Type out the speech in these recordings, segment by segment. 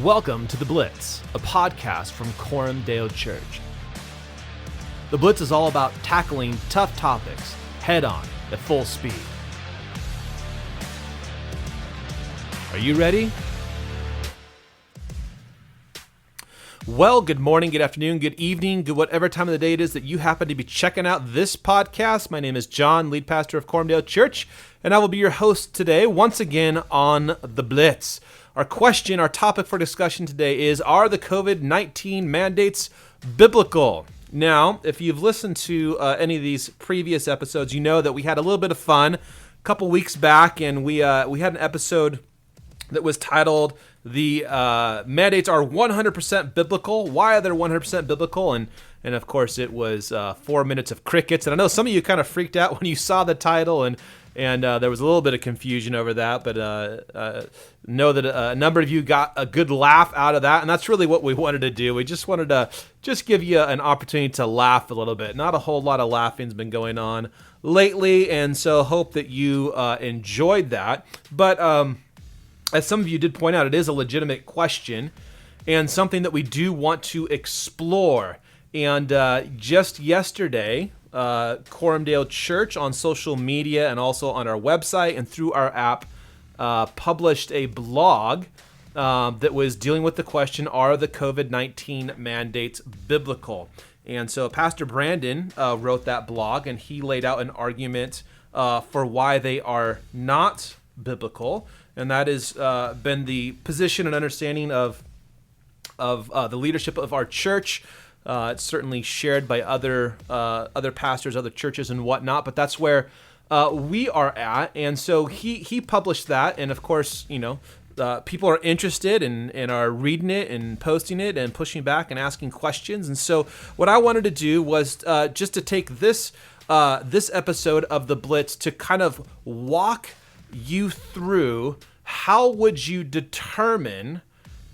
Welcome to The Blitz, a podcast from Dale Church. The Blitz is all about tackling tough topics head-on at full speed. Are you ready? Well, good morning, good afternoon, good evening, good whatever time of the day it is that you happen to be checking out this podcast. My name is John, lead pastor of Dale Church, and I will be your host today, once again, on The Blitz. Our topic for discussion today is, are the COVID-19 mandates biblical? Now, if you've listened to any of these previous episodes, you know that we had a little bit of fun a couple weeks back, and we had an episode that was titled, The Mandates Are 100% Biblical. Why are they 100% biblical? And of course, it was 4 minutes of crickets. And I know some of you kind of freaked out when you saw the title, and there was a little bit of confusion over that, but know that a number of you got a good laugh out of that, and that's really what we wanted to do. We just wanted to give you an opportunity to laugh a little bit. Not a whole lot of laughing's been going on lately, and so hope that you enjoyed that. But as some of you did point out, it is a legitimate question and something that we do want to explore. And just yesterday, Dale Church on social media and also on our website and through our app published a blog that was dealing with the question, are the COVID-19 mandates biblical? And so Pastor Brandon wrote that blog, and he laid out an argument for why they are not biblical. And that has been the position and understanding of the leadership of our church. It's certainly shared by other pastors, other churches, and whatnot. But that's where we are at. And so he published that, and of course, people are interested and are reading it and posting it and pushing back and asking questions. And so what I wanted to do was just to take this episode of the Blitz to kind of walk you through how would you determine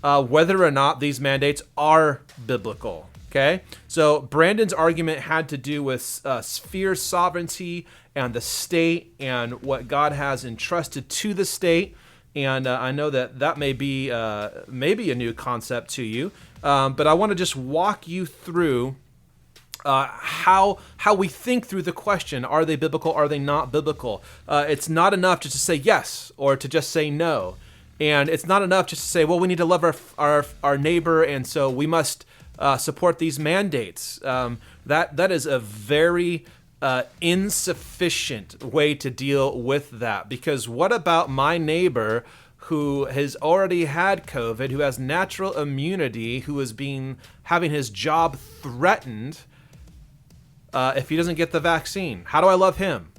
whether or not these mandates are biblical. Okay, so Brandon's argument had to do with sphere sovereignty and the state and what God has entrusted to the state. And I know that may be maybe a new concept to you, but I want to just walk you through how we think through the question, are they biblical, are they not biblical? It's not enough just to say yes or to just say no. And it's not enough just to say, well, we need to love our neighbor, and so we must support these mandates. That is a very insufficient way to deal with that. Because what about my neighbor who has already had COVID, who has natural immunity, who is having his job threatened if he doesn't get the vaccine? How do I love him,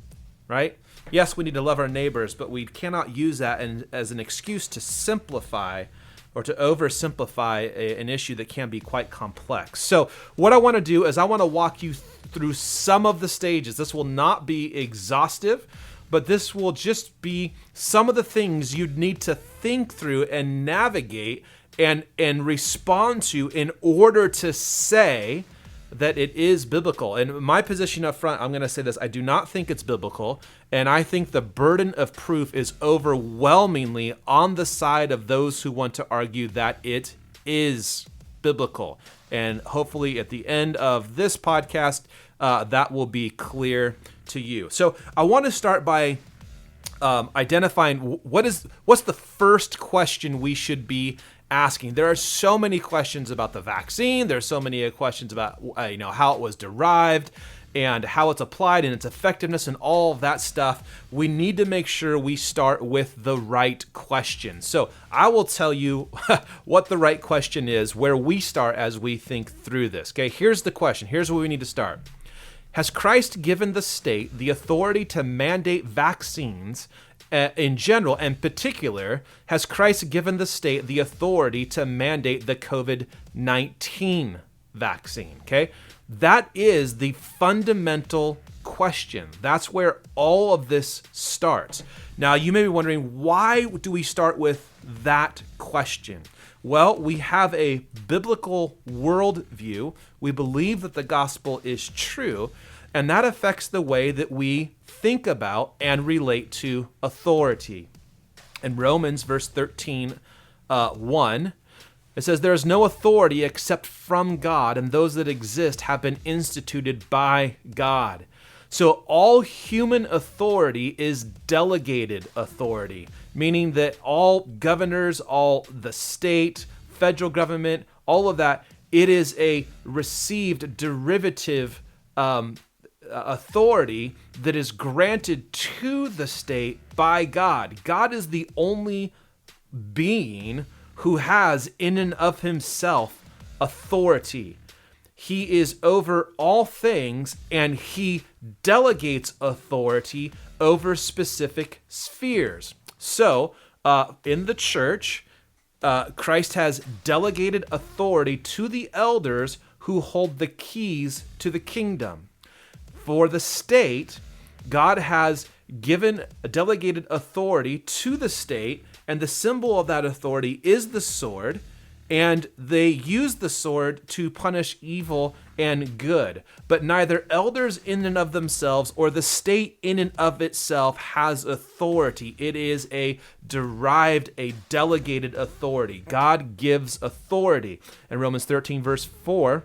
right? Yes, we need to love our neighbors, but we cannot use that as an excuse to simplify or to oversimplify an issue that can be quite complex. So what I want to do is I want to walk you through some of the stages. This will not be exhaustive, but this will just be some of the things you'd need to think through and navigate and respond to in order to say that it is biblical. And my position up front, I'm going to say this: I do not think it's biblical, and I think the burden of proof is overwhelmingly on the side of those who want to argue that it is biblical. And hopefully at the end of this podcast, that will be clear to you. So I want to start by identifying what's the first question we should be asking. There are so many questions about the vaccine. There's so many questions about how it was derived and how it's applied and its effectiveness and all of that stuff. We need to make sure we start with the right question. So I will tell you what the right question is, where we start as we think through this. Okay, here's the question. Here's where we need to start. Has Christ given the state the authority to mandate vaccines in general? In particular, has Christ given the state the authority to mandate the COVID-19 vaccine? Okay, that is the fundamental question. That's where all of this starts. Now, you may be wondering, why do we start with that question? Well, we have a biblical worldview. We believe that the gospel is true, and that affects the way that we think about and relate to authority. In Romans verse 13, 1, It says, there is no authority except from God, and those that exist have been instituted by God. So all human authority is delegated authority, meaning that all governors, all the state, federal government, all of that, it is a received derivative authority that is granted to the state by God. God is the only being who has in and of himself authority. He is over all things, and he delegates authority over specific spheres. So, in the church, Christ has delegated authority to the elders who hold the keys to the kingdom. For the state, God has given a delegated authority to the state, and the symbol of that authority is the sword, and they use the sword to punish evil and good. But neither elders in and of themselves or the state in and of itself has authority. It is a delegated authority. God gives authority. In Romans 13, verse 4,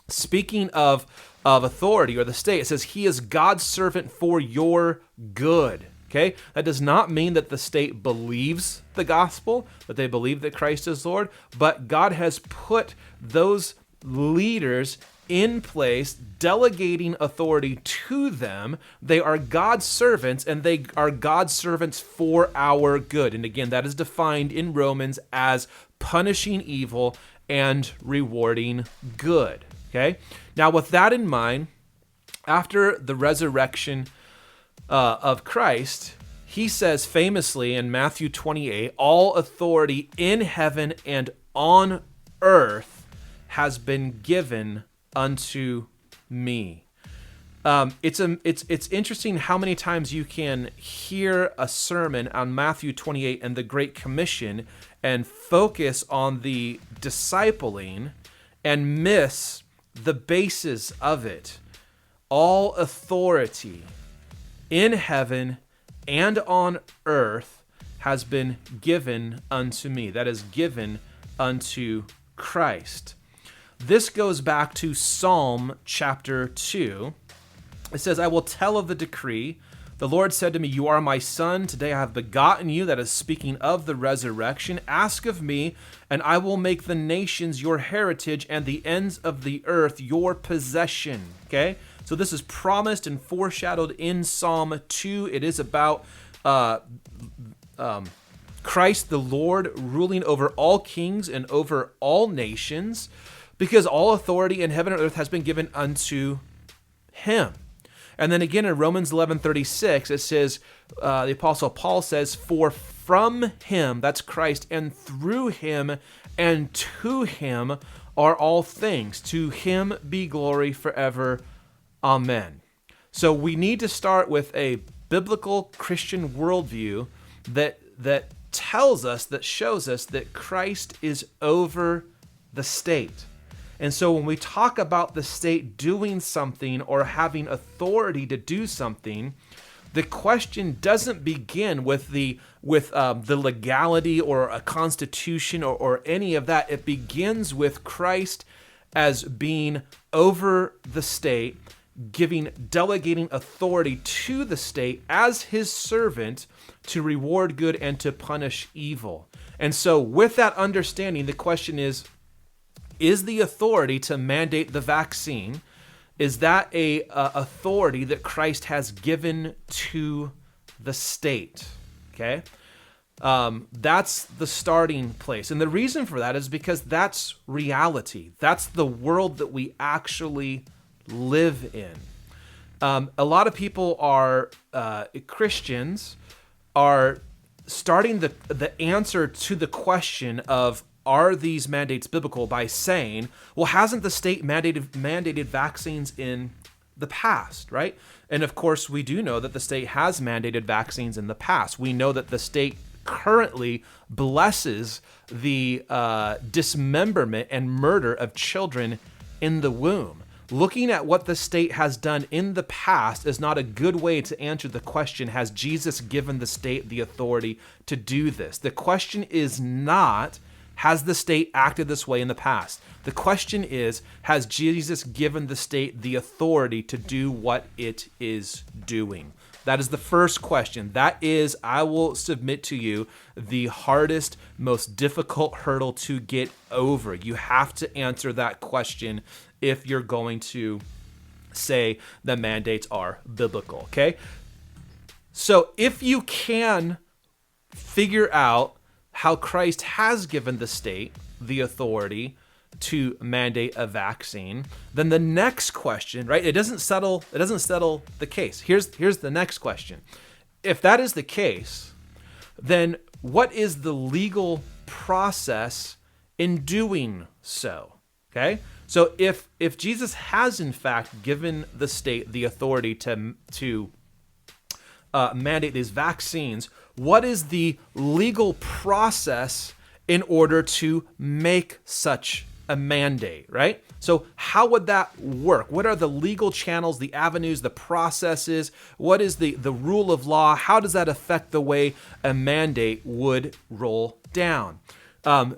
speaking of authority or the state, it says, he is God's servant for your good. Okay, that does not mean that the state believes the gospel, that they believe that Christ is Lord, but God has put those leaders in place, delegating authority to them. They are God's servants, and they are God's servants for our good. And again, that is defined in Romans as punishing evil and rewarding good. Okay, now with that in mind, after the resurrection of Christ, he says famously in Matthew 28, all authority in heaven and on earth has been given unto me. It's interesting how many times you can hear a sermon on Matthew 28 and the Great Commission and focus on the discipling and miss the basis of it. All authority in heaven and on earth has been given unto me. That is given unto Christ. This goes back to Psalm chapter 2. It says, I will tell of the decree. The Lord said to me, you are my son. Today I have begotten you. That is speaking of the resurrection. Ask of me, and I will make the nations your heritage and the ends of the earth your possession. Okay? So this is promised and foreshadowed in Psalm 2. It is about Christ the Lord ruling over all kings and over all nations, because all authority in heaven and earth has been given unto him. And then again in Romans 11:36, it says, the Apostle Paul says, for from him, that's Christ, and through him and to him are all things. To him be glory forever. Amen. So we need to start with a biblical Christian worldview that tells us, that shows us that Christ is over the state. And so when we talk about the state doing something or having authority to do something, the question doesn't begin with the legality or a constitution or any of that. It begins with Christ as being over the state, delegating authority to the state as his servant to reward good and to punish evil. And so with that understanding, the question is the authority to mandate the vaccine, is that a authority that Christ has given to the state? Okay? That's the starting place. And the reason for that is because that's reality. That's the world that we actually live in. A lot of people are Christians are starting the answer to the question of, are these mandates biblical, by saying, well, hasn't the state mandated vaccines in the past, right? And of course, we do know that the state has mandated vaccines in the past. We know that the state currently blesses the dismemberment and murder of children in the womb. Looking at what the state has done in the past is not a good way to answer the question, has Jesus given the state the authority to do this? The question is not, Has the state acted this way in the past? The question is, has Jesus given the state the authority to do what it is doing? That is the first question. That is, I will submit to you, the hardest, most difficult hurdle to get over. You have to answer that question if you're going to say the mandates are biblical, okay? So if you can figure out how Christ has given the state the authority to mandate a vaccine, then the next question, right? It doesn't settle the case. Here's the next question. If that is the case, then what is the legal process in doing so? Okay? So if Jesus has in fact given the state the authority to mandate these vaccines, what is the legal process in order to make such a mandate, right? So how would that work? What are the legal channels, the avenues, the processes? What is the rule of law? How does that affect the way a mandate would roll down?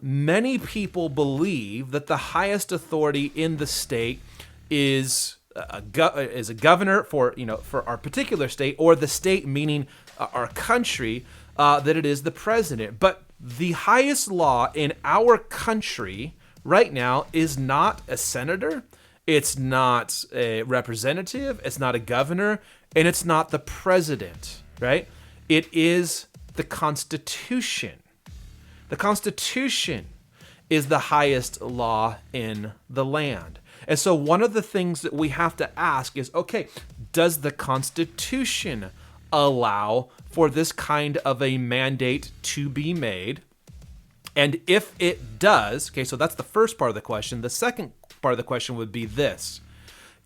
Many people believe that the highest authority in the state is a governor for our particular state, or the state meaning our country, that it is the president. But the highest law in our country right now is not a senator, it's not a representative, it's not a governor, and it's not the president, right? It is the Constitution. The Constitution is the highest law in the land. And so one of the things that we have to ask is, okay, does the Constitution allow for this kind of a mandate to be made? And if it does, okay, so that's the first part of the question. The second part of the question would be this: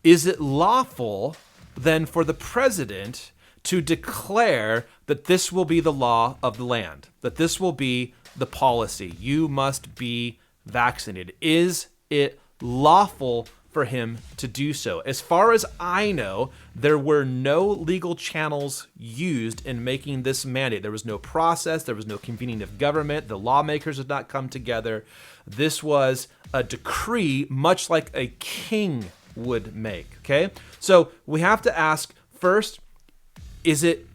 is it lawful then for the president to declare that this will be the law of the land, that this will be the policy? You must be vaccinated. Is it lawful for him to do so? As far as I know, there were no legal channels used in making this mandate. There was no process. There was no convening of government. The lawmakers did not come together. This was a decree, much like a king would make. Okay, so we have to ask first: is it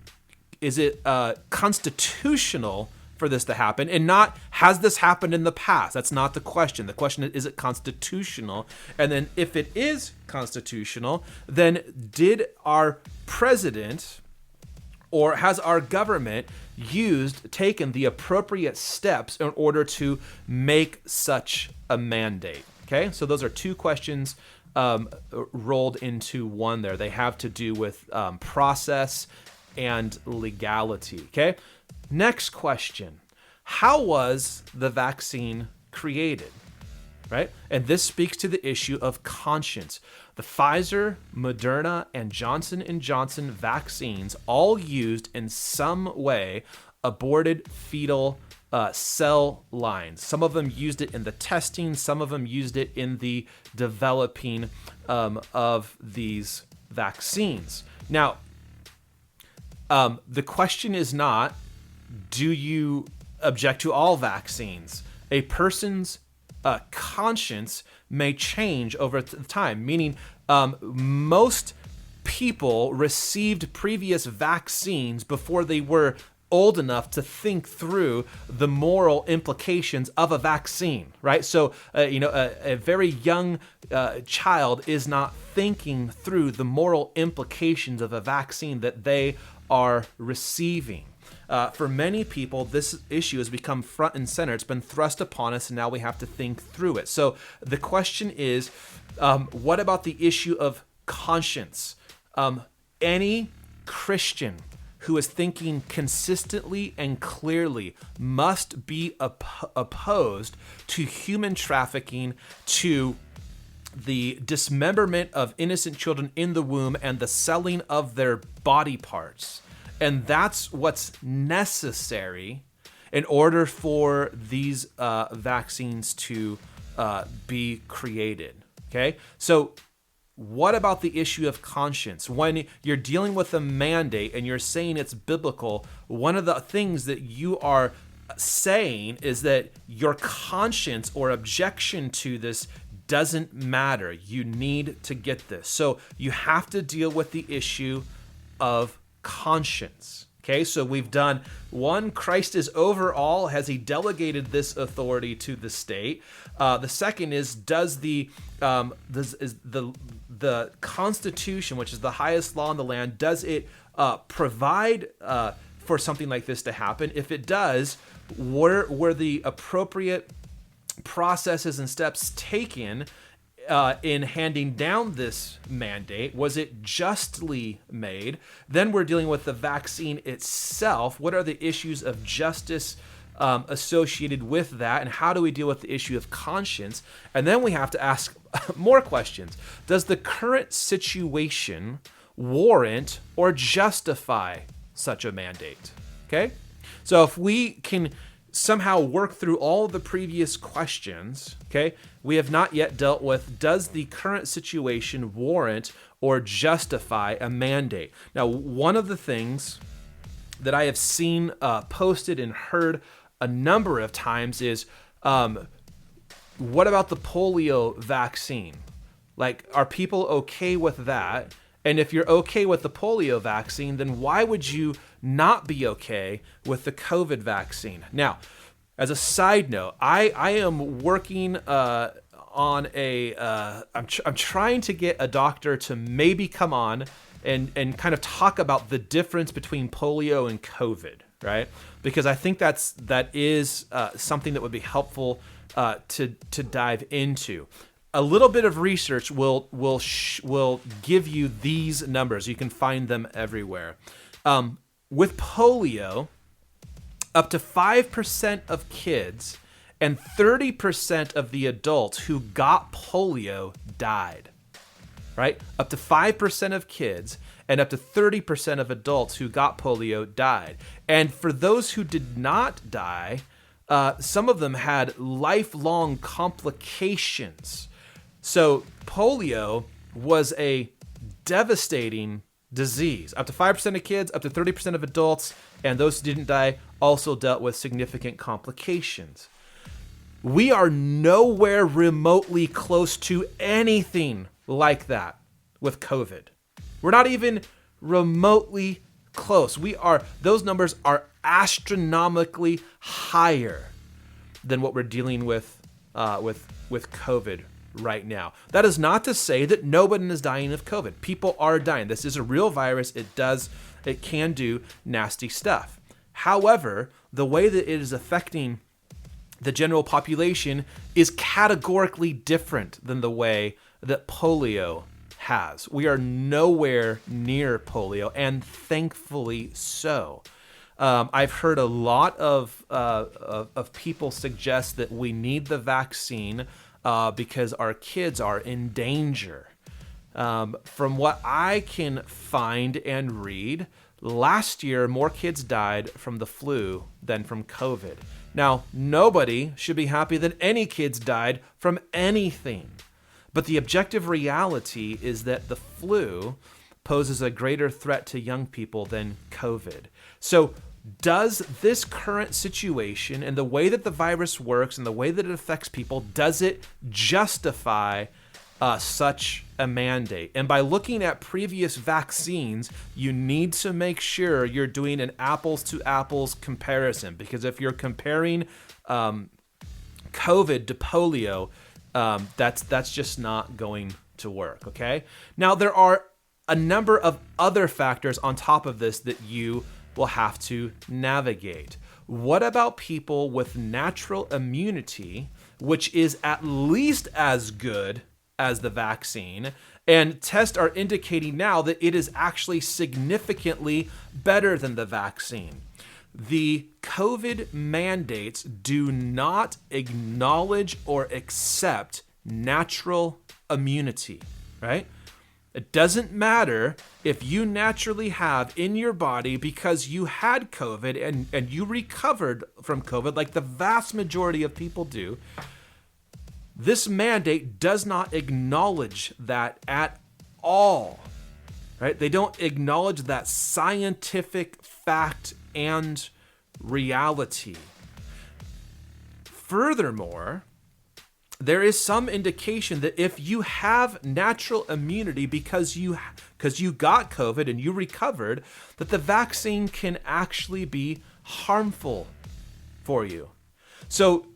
constitutional for this to happen? And not, has this happened in the past? That's not the question. The question is it constitutional? And then if it is constitutional, then did our president or has our government taken the appropriate steps in order to make such a mandate? Okay, so those are two questions rolled into one there. They have to do with process and legality. Okay. Next question: how was the vaccine created? Right? And this speaks to the issue of conscience. The Pfizer, Moderna, and Johnson & Johnson vaccines all used in some way aborted fetal cell lines. Some of them used it in the testing. Some of them used it in the developing of these vaccines. Now, the question is not, do you object to all vaccines? A person's conscience may change over time, meaning most people received previous vaccines before they were old enough to think through the moral implications of a vaccine, right? So, a very young child is not thinking through the moral implications of a vaccine that they are receiving. For many people, this issue has become front and center. It's been thrust upon us, and now we have to think through it. So the question is, what about the issue of conscience? Any Christian who is thinking consistently and clearly must be opposed to human trafficking, to the dismemberment of innocent children in the womb, and the selling of their body parts. And that's what's necessary in order for these vaccines to be created. Okay? So what about the issue of conscience? When you're dealing with a mandate and you're saying it's biblical, one of the things that you are saying is that your conscience or objection to this doesn't matter. You need to get this. So you have to deal with the issue of conscience. Okay, so we've done one, Christ is over all. Has he delegated this authority to the state? The second is, does the Constitution, which is the highest law in the land, does it provide for something like this to happen? If it does, were the appropriate processes and steps taken in handing down this mandate? Was it justly made? Then we're dealing with the vaccine itself. What are the issues of justice associated with that? And how do we deal with the issue of conscience? And then we have to ask more questions. Does the current situation warrant or justify such a mandate? Okay? So if we can somehow work through all of the previous questions, okay, we have not yet dealt with, does the current situation warrant or justify a mandate? Now, one of the things that I have seen posted and heard a number of times is, what about the polio vaccine? Like, are people okay with that? And if you're okay with the polio vaccine, then why would you not be okay with the COVID vaccine? Now, as a side note, I am working on I'm trying to get a doctor to maybe come on and kind of talk about the difference between polio and COVID, right? Because I think that is something that would be helpful to dive into. A little bit of research will give you these numbers. You can find them everywhere. With polio, up to 5% of kids and 30% of the adults who got polio died, right? Up to 5% of kids and up to 30% of adults who got polio died. And for those who did not die, some of them had lifelong complications. So polio was a devastating disease. Up to 5% of kids, up to 30% of adults, and those who didn't die also dealt with significant complications. We are nowhere remotely close to anything like that with COVID. We're not even remotely close. Those numbers are astronomically higher than what we're dealing with COVID right now. That is not to say that nobody is dying of COVID. People are dying. This is a real virus. It can do nasty stuff. However, the way that it is affecting the general population is categorically different than the way that polio has. We are nowhere near polio, and thankfully so. I've heard a lot of people suggest that we need the vaccine because our kids are in danger. From what I can find and read, last year more kids died from the flu than from COVID. Now, nobody should be happy that any kids died from anything. But the objective reality is that the flu poses a greater threat to young people than COVID. So does this current situation and the way that the virus works and the way that it affects people, does it justify such a mandate? And by looking at previous vaccines, you need to make sure you're doing an apples to apples comparison, because if you're comparing COVID to polio, that's just not going to work. Okay. Now there are a number of other factors on top of this that you will have to navigate. What about people with natural immunity, which is at least as good as the vaccine, and tests are indicating now that it is actually significantly better than the vaccine? The COVID mandates do not acknowledge or accept natural immunity, right? It doesn't matter if you naturally have in your body, because you had COVID and you recovered from COVID, like the vast majority of people do. This mandate does not acknowledge that at all, right? They don't acknowledge that scientific fact and reality. Furthermore, there is some indication that if you have natural immunity because you got COVID and you recovered, that the vaccine can actually be harmful for you. So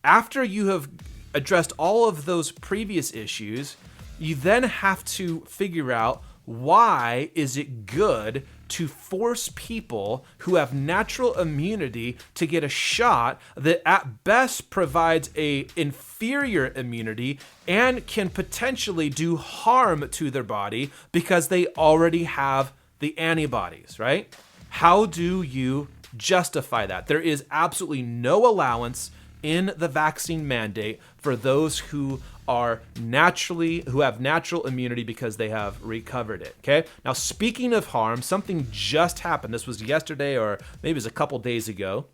after you have addressed all of those previous issues, you then have to figure out, why is it good to force people who have natural immunity to get a shot that at best provides a inferior immunity and can potentially do harm to their body because they already have the antibodies, right? How do you justify that? There is absolutely no allowance in the vaccine mandate for those who have natural immunity because they have recovered it. Okay. Now, speaking of harm, something just happened. This was yesterday, or maybe it was a couple days ago.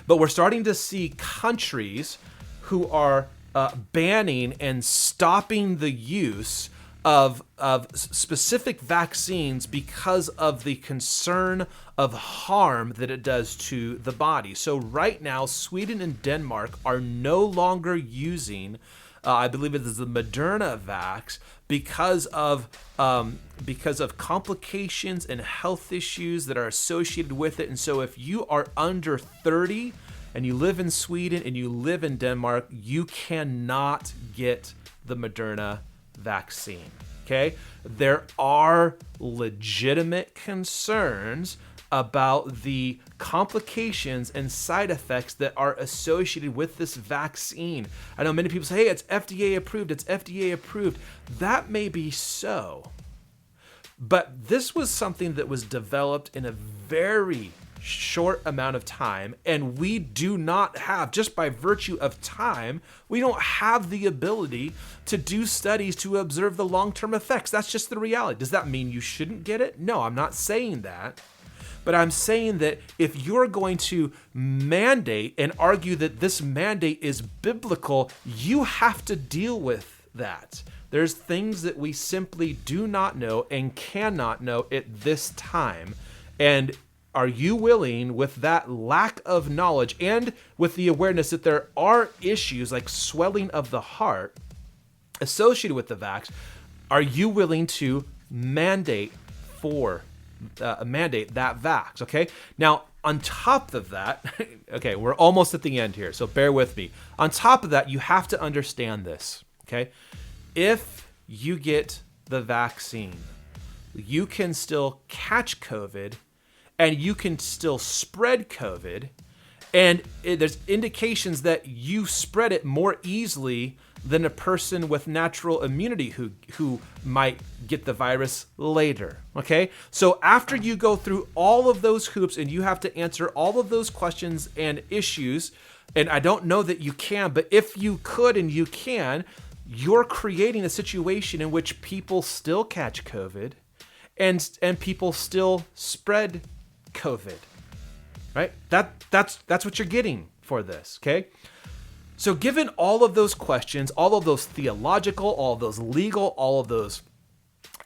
But we're starting to see countries who are banning and stopping the use of specific vaccines because of the concern of harm that it does to the body. So right now, Sweden and Denmark are no longer using, I believe it is the Moderna vax, because of complications and health issues that are associated with it. And so if you are under 30 and you live in Sweden and you live in Denmark, you cannot get the Moderna vaccine. Okay? There are legitimate concerns about the complications and side effects that are associated with this vaccine. I know many people say, hey, it's FDA approved, it's FDA approved. That may be so. But this was something that was developed in a very short amount of time, and we do not have, just by virtue of time, we don't have the ability to do studies to observe the long-term effects. That's just the reality. Does that mean you shouldn't get it? No, I'm not saying that. But I'm saying that if you're going to mandate and argue that this mandate is biblical, you have to deal with that. There's things that we simply do not know and cannot know at this time. And are you willing, with that lack of knowledge and with the awareness that there are issues like swelling of the heart associated with the vax, are you willing to mandate that vax? Okay. Now, on top of that, okay, we're almost at the end here, so bear with me. On top of that, you have to understand this. Okay. If you get the vaccine, you can still catch COVID and you can still spread COVID. And there's indications that you spread it more easily than a person with natural immunity who might get the virus later, okay? So after you go through all of those hoops and you have to answer all of those questions and issues, and I don't know that you can, but if you could and you can, you're creating a situation in which people still catch COVID and people still spread COVID, right? That's what you're getting for this, okay? So given all of those questions, all of those theological, all of those legal, all of those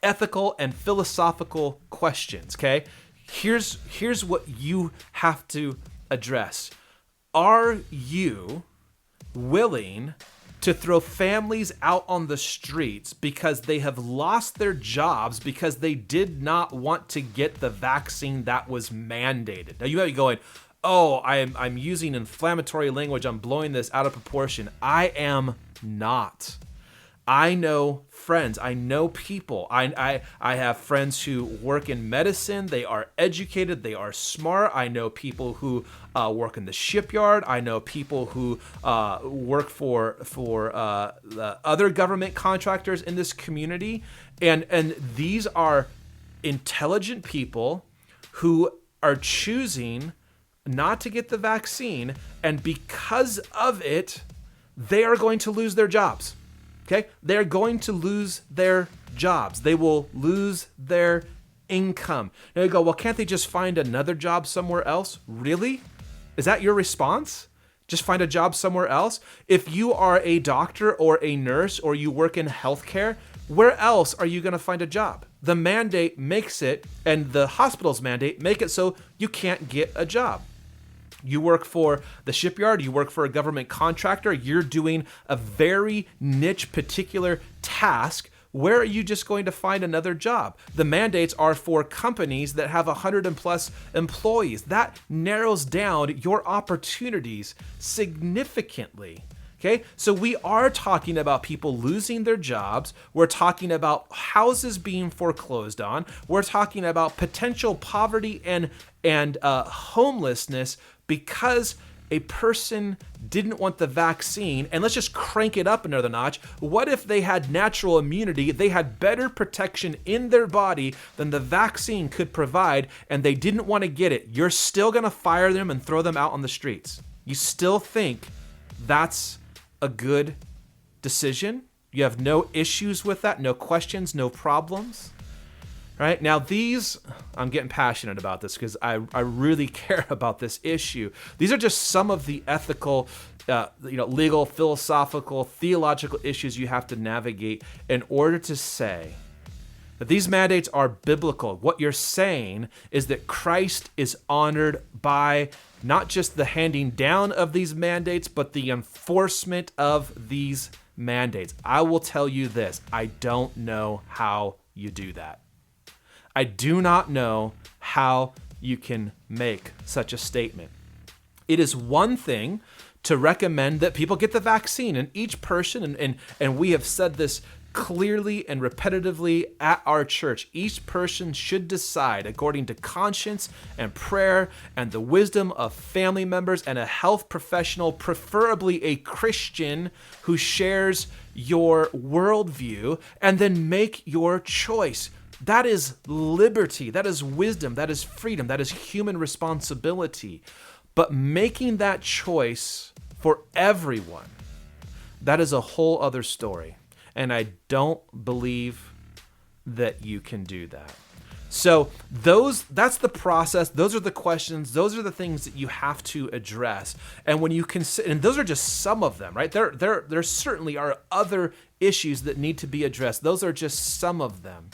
ethical and philosophical questions, okay? Here's what you have to address. Are you willing to throw families out on the streets because they have lost their jobs because they did not want to get the vaccine that was mandated? Now you might be going, oh, I'm using inflammatory language, I'm blowing this out of proportion. I am not. I know friends, I know people. I have friends who work in medicine. They are educated, they are smart. I know people who work in the shipyard. I know people who work for the other government contractors in this community. And these are intelligent people who are choosing not to get the vaccine, and because of it, they are going to lose their jobs. Okay? They're going to lose their jobs. They will lose their income. Now you go, well, can't they just find another job somewhere else? Really? Is that your response? Just find a job somewhere else? If you are a doctor or a nurse or you work in healthcare, where else are you going to find a job? The mandate makes it, and the hospital's mandate make it so you can't get a job. You work for the shipyard, you work for a government contractor, you're doing a very niche particular task. Where are you just going to find another job? The mandates are for companies that have 100 and plus employees. That narrows down your opportunities significantly. Okay, so we are talking about people losing their jobs. We're talking about houses being foreclosed on. We're talking about potential poverty and homelessness because a person didn't want the vaccine. And let's just crank it up another notch. What if they had natural immunity? They had better protection in their body than the vaccine could provide, and they didn't want to get it. You're still going to fire them and throw them out on the streets. You still think that's a good decision? You have no issues with that, no questions, no problems, right? Now I'm getting passionate about this because I really care about this issue. These are just some of the ethical, legal, philosophical, theological issues you have to navigate in order to say that these mandates are biblical. What you're saying is that Christ is honored by not just the handing down of these mandates, but the enforcement of these mandates. I will tell you this, I don't know how you do that. I do not know how you can make such a statement. It is one thing to recommend that people get the vaccine, and each person, and we have said this clearly and repetitively at our church, each person should decide according to conscience and prayer and the wisdom of family members and a health professional, preferably a Christian who shares your worldview, and then make your choice. That is liberty, that is wisdom, that is freedom, that is human responsibility. But making that choice for everyone, that is a whole other story. And I don't believe that you can do that. So that's the process. Those are the questions. Those are the things that you have to address. And when you consider, and those are just some of them, right? There certainly are other issues that need to be addressed. Those are just some of them.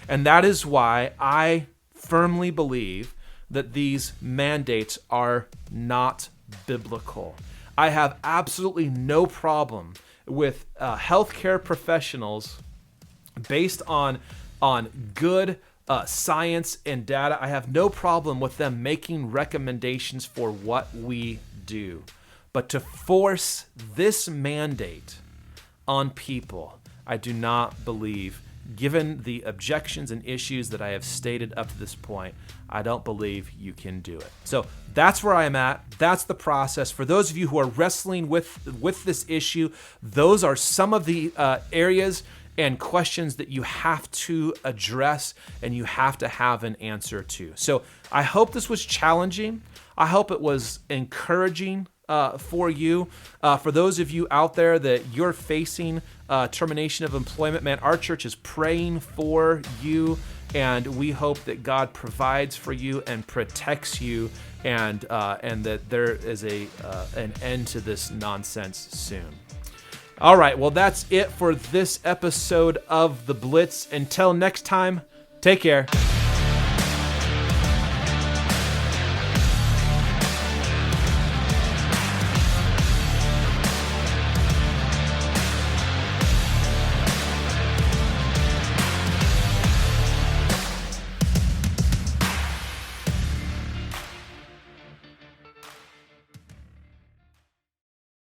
And that is why I firmly believe that these mandates are not biblical. I have absolutely no problem with healthcare professionals based on good science and data. I have no problem with them making recommendations for what we do. But to force this mandate on people, I do not believe, given the objections and issues that I have stated up to this point, I don't believe you can do it. So that's where I am at. That's the process. For those of you who are wrestling with this issue, those are some of the areas and questions that you have to address and you have to have an answer to. So I hope this was challenging. I hope it was encouraging for you. For those of you out there that you're facing termination of employment, man, our church is praying for you, and we hope that God provides for you and protects you, and that there is an end to this nonsense soon. All right, well, that's it for this episode of The Blitz. Until next time, take care.